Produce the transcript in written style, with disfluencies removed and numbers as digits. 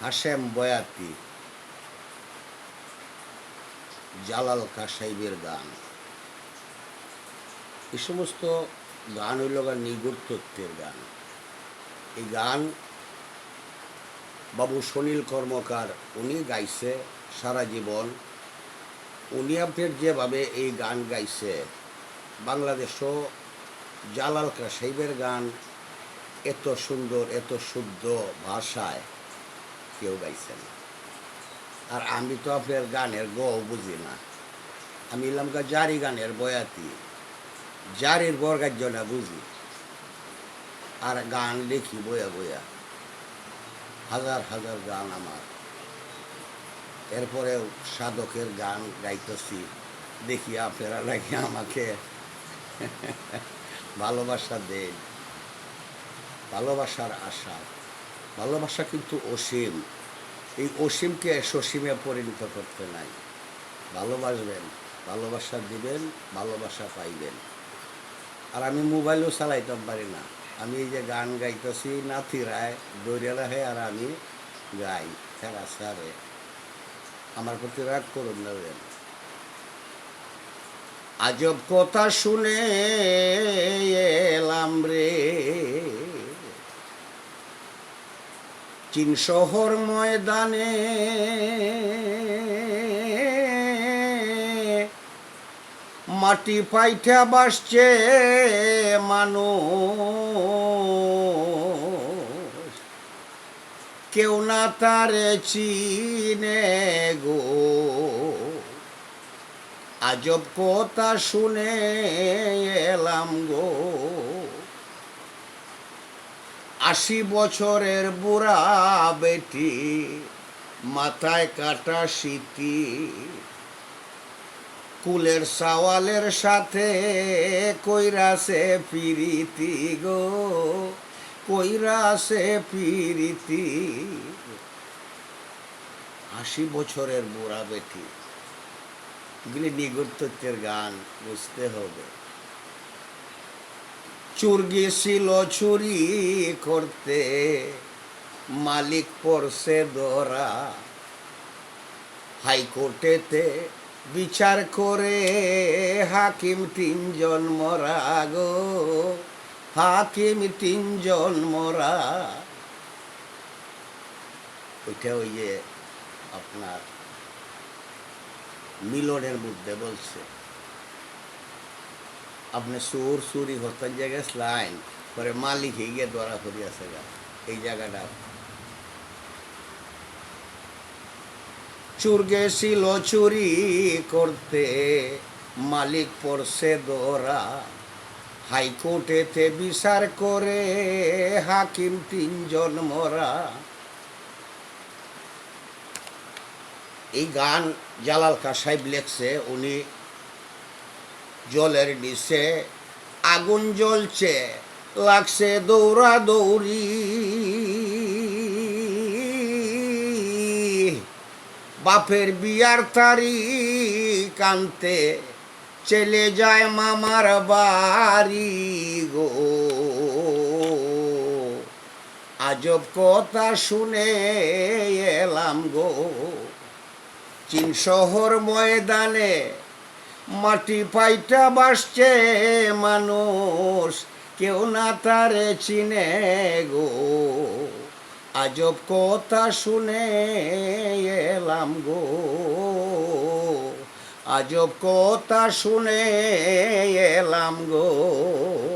হাশেম বয়াতি, জালাল কাসাইবের গান, এই সমস্ত গান হইল নিগুড় তত্ত্বের গান। এই গান বাবু সুনীল কর্মকার উনি গাইছে সারা জীবন। উনি আপনার যেভাবে এই গান গাইছে, বাংলাদেশও জালাল কাসাইবের গান এত সুন্দর এত শুদ্ধ ভাষায় কেউ গাইছে না। আর আমি তো আপনার গানের বুঝি না। আমি এলাম জারি গানের বয়াতি, জারির বর্গার্য না বুঝি, আর গান লিখি বয়া বয়া, হাজার হাজার গান আমার। এরপরেও সাধকের গান গাইতেছি, দেখি আপনারা নাকি আমাকে ভালোবাসা দেন। ভালোবাসার আশা, ভালোবাসা কিন্তু অসীম। এই অসীমকে সসীমে পরিণত করতে নাই। ভালোবাসবেন, ভালোবাসা দিবেন, ভালোবাসা পাইবেন। আর আমি মোবাইলও চালাইতাম পারি না। আমি এই যে গান গাইতেছি, নাতিরায় দৌড়ে রাখে আর আমি গাই, খেলা সারে। আমার প্রতি রাগ করুন না। আজব কথা শুনে এলাম রে চীন শহর ময়দানে, মাটি পাইঠা বাসছে মানুষ, কেউ না তারে চিনে গো। আজব কথা শুনে এলাম গো, 80 বছরের বুড়া বেটি, মাথায় কাটা সিটি, কুলের সাওয়ালের সাথে কইরাছে পিরিতি গো, কইরাছে পিরিতি। 80 বছরের বুড়া বেটি, এগুলি নিগুড় তত্ত্বের গান, বুঝতে হবে। চোর গেছিল চুরি করতে, মালিক পড়ছে ধরা, হাইকোর্টেতে বিচার করে হাকিম 3 জন মরা গো, হাকিম 3 জন মরা। ওইটা ওই যে আপনার মিলনের মধ্যে বলছে, আপনি চোর চুরি হত্যার জায়গায় লাইন পরে মালিক গিয়ে ধরা করিয়াছে গা। এই জায়গাটা চোর গেছিল চুরি করতে, মালিক পড়ছে ধরা, হাইকোর্টেতে বিচার করে হাকিম 3 জন মরা। এই গান জালাল কাসাইব লেখছে। উনি জলের নিচে আগুন জ্বলছে, লাগছে দৌড়া দৌড়ি, বাপের বিয়ার তারিখ আনতে চলে যায় মামার বাড়ি গো। আজব কথা শুনে এলাম গো, চীন শহর ময়দানে মাটি পাইটা বাসছে মানুষ, কেউ না তারে চিনে গো। আজব কথা শুনে এলাম গো, আজব কথা শুনে এলাম গো।